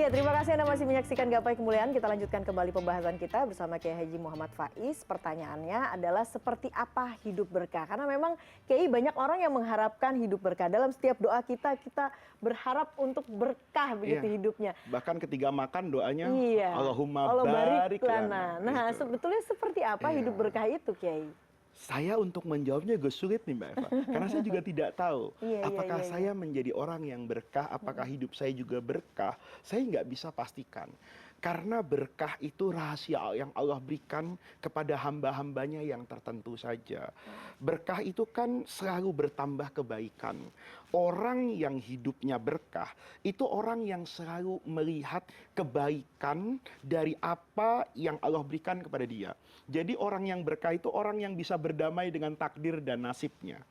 Ya, terima kasih Anda masih menyaksikan Gapai Kemuliaan. Kita lanjutkan kembali pembahasan kita bersama Kiai Haji Muhammad Faiz. Pertanyaannya adalah seperti apa hidup berkah? Karena memang Kiai banyak orang yang mengharapkan hidup berkah. Dalam setiap doa kita, kita berharap untuk berkah begitu Iya. hidupnya. Bahkan ketika makan doanya Iya. Allahumma Allah barik barik lana. lana. Nah, Gitu. sebetulnya seperti apa hidup Iya. berkah itu, Kiai? Saya untuk menjawabnya agak sulit nih Mbak Eva. Karena saya juga tidak tahu apakah Iya. saya menjadi orang yang berkah, apakah hidup saya juga berkah. Saya nggak bisa pastikan. Karena berkah itu rahasia yang Allah berikan kepada hamba-hambanya yang tertentu saja. Berkah itu kan selalu bertambah kebaikan. Orang yang hidupnya berkah, itu orang yang selalu melihat kebaikan dari apa yang Allah berikan kepada dia. Jadi orang yang berkah itu orang yang bisa berdamai dengan takdir dan nasibnya.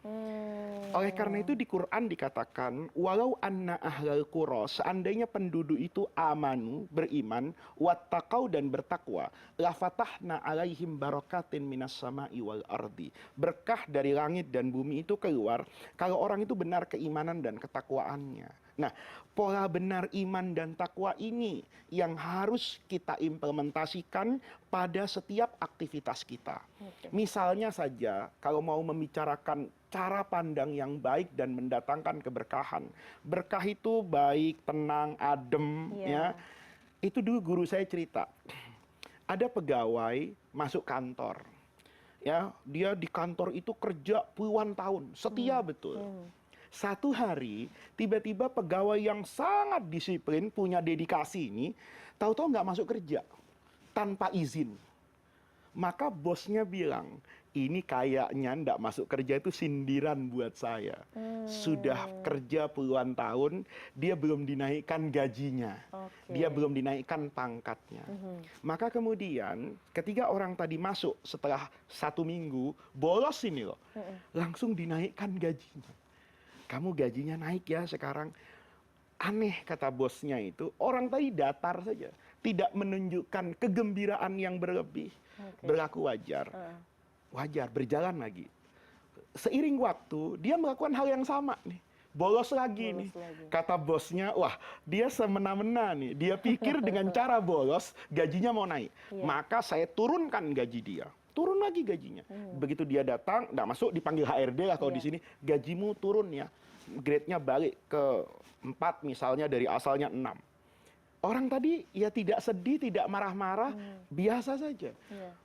Oleh karena itu di Quran dikatakan, walau anna ahlal qura, seandainya penduduk itu amanu, beriman, wattaqau dan bertakwa, la fatahna alaihim barakatin minas sama'i wal ardi. Berkah dari langit dan bumi itu keluar kalau orang itu benar keimanan dan ketakwaannya. Nah, pola benar iman dan takwa ini yang harus kita implementasikan pada setiap aktivitas kita. Misalnya saja, kalau mau membicarakan cara pandang yang baik dan mendatangkan keberkahan. Berkah itu baik, tenang, adem, ya. Itu dulu guru saya cerita. Ada pegawai masuk kantor. Ya, dia di kantor itu kerja puluhan tahun, setia betul. Satu hari, tiba-tiba pegawai yang sangat disiplin, punya dedikasi ini, tahu-tahu nggak masuk kerja tanpa izin. Maka bosnya bilang, ini kayaknya nggak masuk kerja itu sindiran buat saya. Sudah kerja puluhan tahun, dia belum dinaikkan gajinya. Dia belum dinaikkan pangkatnya. Maka kemudian ketika orang tadi masuk setelah 1 minggu, bolos ini loh. Langsung dinaikkan gajinya. Kamu gajinya naik ya sekarang. Aneh kata bosnya itu, orang tadi datar saja. Tidak menunjukkan kegembiraan yang berlebih. Berlaku wajar. Wajar, berjalan lagi. Seiring waktu, dia melakukan hal yang sama nih. Bolos lagi. Kata bosnya, wah dia semena-mena nih. Dia pikir dengan cara bolos, gajinya mau naik. Maka saya turunkan gaji dia. Turun lagi gajinya. Begitu dia datang, nggak masuk, dipanggil HRD lah kalau di sini, gajimu turun ya. Grade-nya balik ke 4 misalnya, dari asalnya 6. Orang tadi ya tidak sedih, tidak marah-marah, biasa saja.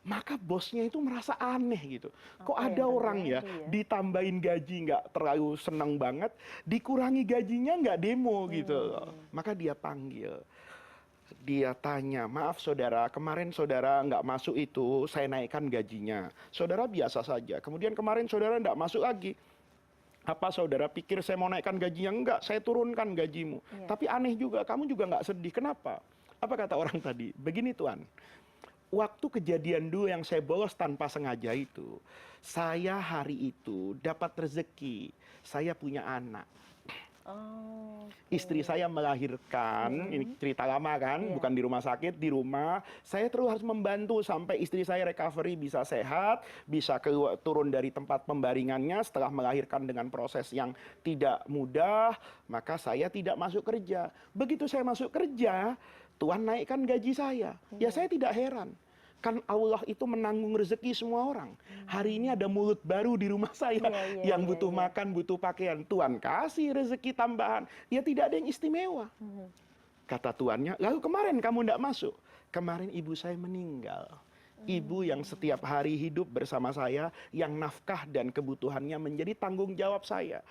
Maka bosnya itu merasa aneh gitu. Kok ada orang ya ditambahin gaji nggak terlalu senang banget, dikurangi gajinya nggak demo gitu. Maka dia panggil. Dia tanya, maaf saudara, kemarin saudara nggak masuk itu, saya naikkan gajinya. Saudara biasa saja. Kemudian kemarin saudara nggak masuk lagi. Apa saudara pikir saya mau naikkan gajinya? Enggak, saya turunkan gajimu. Tapi aneh juga, kamu juga nggak sedih. Kenapa? Apa kata orang tadi? Begini Tuan, waktu kejadian dulu yang saya bolos tanpa sengaja itu, saya hari itu dapat rezeki, saya punya anak. Istri saya melahirkan, ini cerita lama kan, bukan di rumah sakit, di rumah. Saya terus harus membantu sampai istri saya recovery, bisa sehat, bisa keluar, turun dari tempat pembaringannya setelah melahirkan dengan proses yang tidak mudah. Maka saya tidak masuk kerja. Begitu saya masuk kerja, Tuhan naikkan gaji saya. Ya saya tidak heran. Kan Allah itu menanggung rezeki semua orang. Hari ini ada mulut baru di rumah saya yang butuh makan, butuh pakaian. Tuhan kasih rezeki tambahan. Ya tidak ada yang istimewa. Kata tuannya, lalu kemarin kamu tidak masuk. Kemarin ibu saya meninggal. Ibu yang setiap hari hidup bersama saya, yang nafkah dan kebutuhannya menjadi tanggung jawab saya.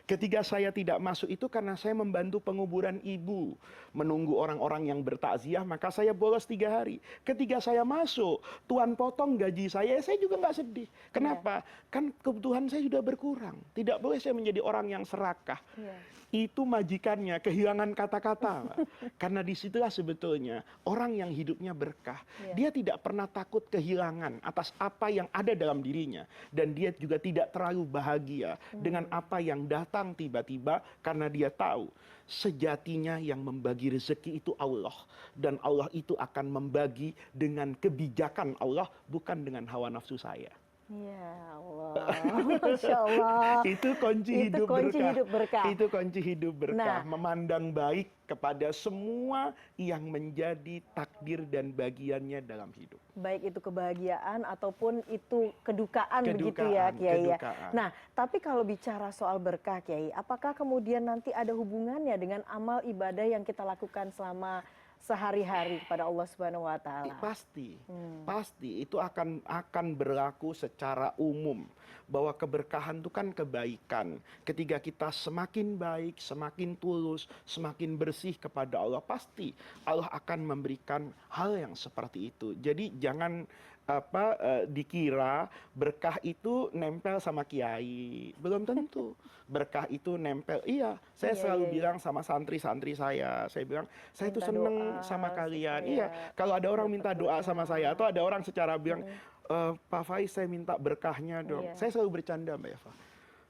Ketika saya tidak masuk itu karena saya membantu penguburan ibu. Menunggu orang-orang yang bertakziah, maka saya bolos 3 hari. Ketika saya masuk, Tuhan potong gaji saya juga nggak sedih. Kenapa? Kan kebutuhan saya sudah berkurang. Tidak boleh saya menjadi orang yang serakah. Itu majikannya, kehilangan kata-kata. Karena disitulah sebetulnya orang yang hidupnya berkah. Dia tidak pernah takut kehilangan atas apa yang ada dalam dirinya. Dan dia juga tidak terlalu bahagia dengan apa yang datang tiba-tiba, karena dia tahu sejatinya yang membagi rezeki itu Allah, dan Allah itu akan membagi dengan kebijakan Allah, bukan dengan hawa nafsu saya. Ya Allah, Masya Allah. Itu kunci Itu hidup kunci berkah. hidup berkah. Itu kunci hidup berkah. Nah, Memandang baik kepada semua yang menjadi takdir dan bagiannya dalam hidup. baik itu kebahagiaan ataupun itu kedukaan, begitu ya Kedukaan, Kiai ya. kedukaan. Nah, tapi kalau bicara soal berkah Kiai, apakah kemudian nanti ada hubungannya dengan amal ibadah yang kita lakukan selama sehari-hari kepada Allah Subhanahu wa taala? Pasti, pasti itu akan berlaku secara umum bahwa keberkahan itu kan kebaikan. Ketika kita semakin baik, semakin tulus, semakin bersih kepada Allah, pasti Allah akan memberikan hal yang seperti itu. Jadi jangan dikira berkah itu nempel sama kiai, belum tentu. Berkah itu nempel, iya. Saya Iya, selalu iya, iya. bilang sama santri-santri saya bilang saya itu Minta seneng doa sama kalian. supaya Iya, kalau ada orang dapat minta doa sama berkah. saya atau ada orang secara bilang, Pak Faiz saya minta berkahnya dong. Iya. Saya selalu bercanda Mbak Eva.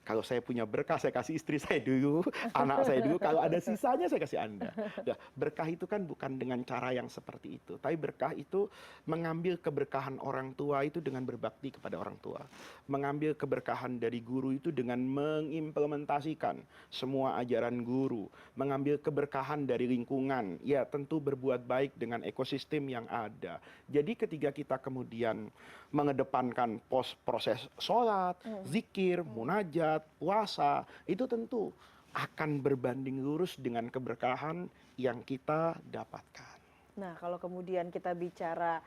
Kalau saya punya berkah, saya kasih istri saya dulu, anak saya dulu. Kalau ada sisanya, saya kasih Anda. Nah, berkah itu kan bukan dengan cara yang seperti itu. Tapi berkah itu mengambil keberkahan orang tua itu dengan berbakti kepada orang tua. Mengambil keberkahan dari guru itu dengan mengimplementasikan semua ajaran guru. Mengambil keberkahan dari lingkungan. Ya tentu berbuat baik dengan ekosistem yang ada. Jadi ketika kita kemudian mengedepankan proses sholat, zikir, munajat, puasa, itu tentu akan berbanding lurus dengan keberkahan yang kita dapatkan. Nah, kalau kemudian kita bicara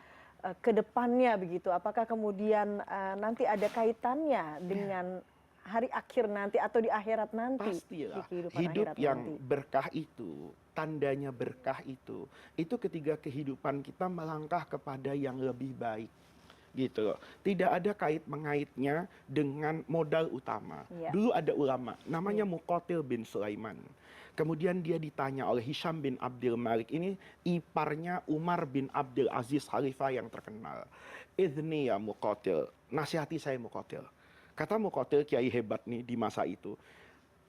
ke depannya begitu, apakah kemudian nanti ada kaitannya dengan hari akhir nanti atau di akhirat nanti? Pastilah, Di kehidupan hidup akhirat yang nanti. berkah itu, tandanya berkah itu ketika kehidupan kita melangkah kepada yang lebih baik. Gitu loh. Tidak ada kait mengaitnya dengan modal utama. Iya. Dulu ada ulama namanya Muqatil bin Sulaiman. Kemudian dia ditanya oleh Hisham bin Abdul Malik, ini iparnya Umar bin Abdul Aziz khalifah yang terkenal. Idni ya Muqatil, nasihati saya Muqatil. Kata Muqatil, kiai hebat nih di masa itu.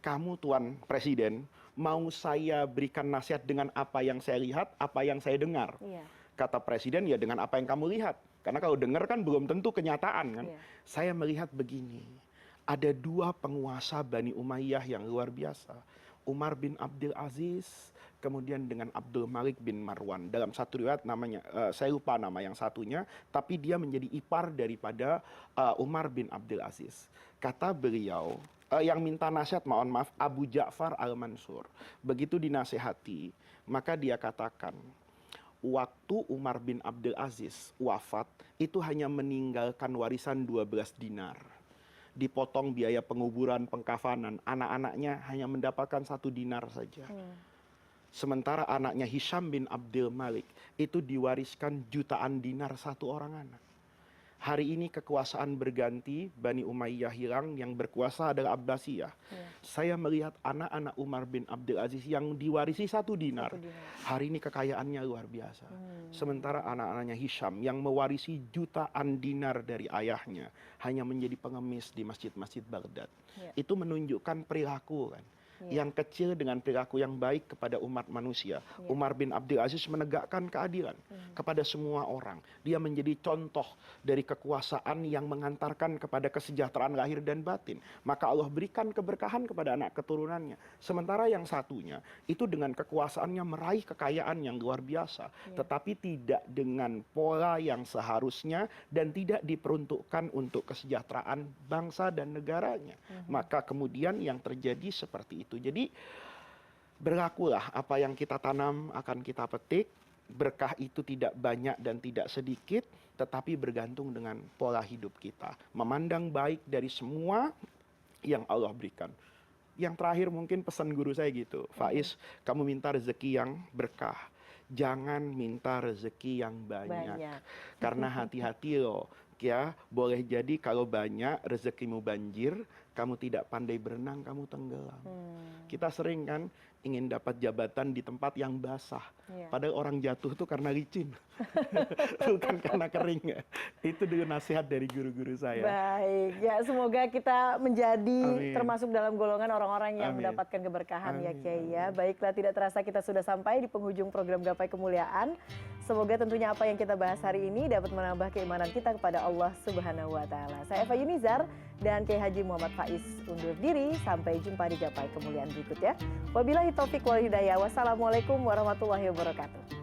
Kamu tuan presiden, mau saya berikan nasihat dengan apa yang saya lihat, apa yang saya dengar? Iya. Kata presiden, ya dengan apa yang kamu lihat. Karena kalau dengar kan belum tentu kenyataan kan. Iya. Saya melihat begini, ada dua penguasa Bani Umayyah yang luar biasa. Umar bin Abdul Aziz, kemudian dengan Abdul Malik bin Marwan. Dalam satu riwayat namanya, saya lupa nama yang satunya, tapi dia menjadi ipar daripada Umar bin Abdul Aziz. Kata beliau, yang minta nasihat, mohon maaf, Abu Ja'far al-Mansur. Begitu dinasehati, maka dia katakan, waktu Umar bin Abdul Aziz wafat, itu hanya meninggalkan warisan 12 dinar. Dipotong biaya penguburan, pengkafanan, anak-anaknya hanya mendapatkan 1 dinar saja. Sementara anaknya Hisham bin Abdul Malik, itu diwariskan jutaan dinar 1 orang anak. Hari ini kekuasaan berganti, Bani Umayyah hilang, yang berkuasa adalah Abbasiyah. Saya melihat anak-anak Umar bin Abdul Aziz yang diwarisi 1 dinar. Hari ini kekayaannya luar biasa. Sementara anak-anaknya Hisham yang mewarisi jutaan dinar dari ayahnya hanya menjadi pengemis di masjid-masjid Baghdad. Itu menunjukkan perilaku kan. Yang kecil dengan perilaku yang baik kepada umat manusia. Umar bin Abdul Aziz menegakkan keadilan kepada semua orang. Dia menjadi contoh dari kekuasaan yang mengantarkan kepada kesejahteraan lahir dan batin. Maka Allah berikan keberkahan kepada anak keturunannya. Sementara yang satunya itu dengan kekuasaannya meraih kekayaan yang luar biasa. Tetapi tidak dengan pola yang seharusnya dan tidak diperuntukkan untuk kesejahteraan bangsa dan negaranya. Maka kemudian yang terjadi seperti itu. Jadi berlakulah apa yang kita tanam akan kita petik. Berkah itu tidak banyak dan tidak sedikit, tetapi bergantung dengan pola hidup kita. Memandang baik dari semua yang Allah berikan. Yang terakhir mungkin pesan guru saya gitu, Faiz, kamu minta rezeki yang berkah. Jangan minta rezeki yang banyak. Karena hati-hati loh. Ya, boleh jadi kalau banyak rezekimu banjir, kamu tidak pandai berenang, kamu tenggelam. Kita sering kan ingin dapat jabatan di tempat yang basah. Padahal orang jatuh tuh karena licin. Bukan karena kering. Itu dengan nasihat dari guru-guru saya. Baik, ya semoga kita menjadi Amin. termasuk dalam golongan orang-orang yang Amin. mendapatkan keberkahan ya Amin. Kiai ya. Baiklah, tidak terasa kita sudah sampai di penghujung program Gapai Kemuliaan. semoga tentunya apa yang kita bahas hari ini dapat menambah keimanan kita kepada Allah Subhanahu wa taala. Saya Eva Yunizar dan Kiai Haji Muhammad Faiz undur diri. Sampai jumpa di gapai kemuliaan berikutnya. Wabillahi taufik wal hidayah. Wassalamualaikum warahmatullahi wabarakatuh.